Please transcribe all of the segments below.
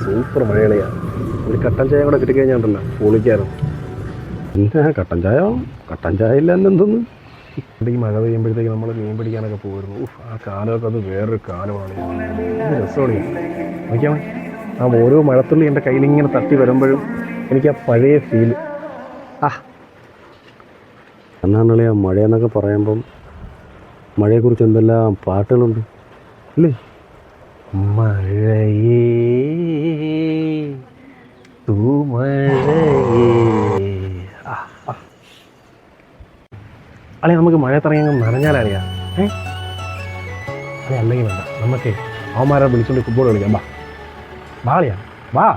Super മഴയളിയാ. ഒരു കട്ടൻ ചായ കൂടെ കിട്ടിക്കഴിഞ്ഞാണ്ടല്ലോ പൊളിക്കായിരുന്നു. പിന്നെ കട്ടൻ ചായ ഇല്ല എന്നെന്തോന്ന്. ഈ മഴ പെയ്യുമ്പോഴത്തേക്ക് നമ്മൾ മീൻ പിടിക്കാനൊക്കെ പോകുമായിരുന്നു. ആ കാലമൊക്കെ അത് വേറൊരു കാലമാണ്. രസമാണ്. നോക്കിയാൽ ആ ഓരോ മഴത്തുള്ളി എൻ്റെ കയ്യിലിങ്ങനെ തട്ടി വരുമ്പോഴും എനിക്ക് ആ പഴയ ഫീൽ. എന്നാണല്ലേ മഴയെന്നൊക്കെ പറയുമ്പം മഴയെക്കുറിച്ച് എന്തെല്ലാം പാട്ടുകളുണ്ട് അല്ലേ? മഴയേ തൂമഴയേ. അല്ലെ നമുക്ക് മഴയത്തിറങ്ങി നനഞ്ഞാലറിയാ. അല്ലെ അല്ലെങ്കിൽ വേണ്ട, നമുക്ക് അവന്മാരെ വിളിച്ചുകൊണ്ട് ഫുട്ബോൾ കളിക്കാം. വാളിയാ വാ.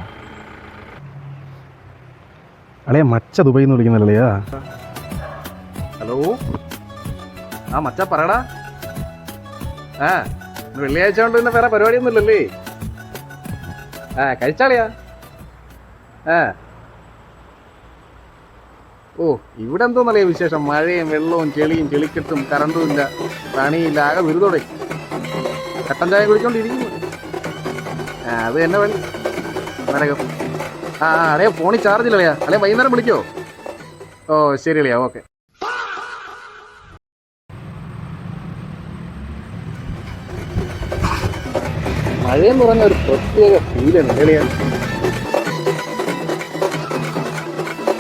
അളിയാ മച്ച ദുബൈയിൽ നിന്ന് വിളിക്കുന്നല്ലിയാ. ഹലോ, മച്ച പറയടാ. വെള്ളിയാഴ്ച കൊണ്ട് പിന്നെ വേറെ പരിപാടിയൊന്നും ഇല്ലല്ലേ? കഴിച്ചാളിയാ. ഇവിടെ എന്തോന്നറിയാ വിശേഷം? മഴയും വെള്ളവും ചെളിയും ചെളിക്കെട്ടും കറണ്ടും ഇല്ല, പണിയില്ല, ആകെ വിരുതോടെ കട്ടൻ ചായ കുടിച്ചോണ്ടിരിക്കുന്നു. അത് തന്നെ വഴി നരകം. അളിയാ ഫോണിൽ ചാർജില്ല അളിയാ. അളിയാ വൈകുന്നേരം വിളിക്കോ? ശരി അളിയാ, ഓക്കെ. മഴയെന്ന് പറഞ്ഞ ഒരു പ്രത്യേക ഫീലാണ് അളിയാ.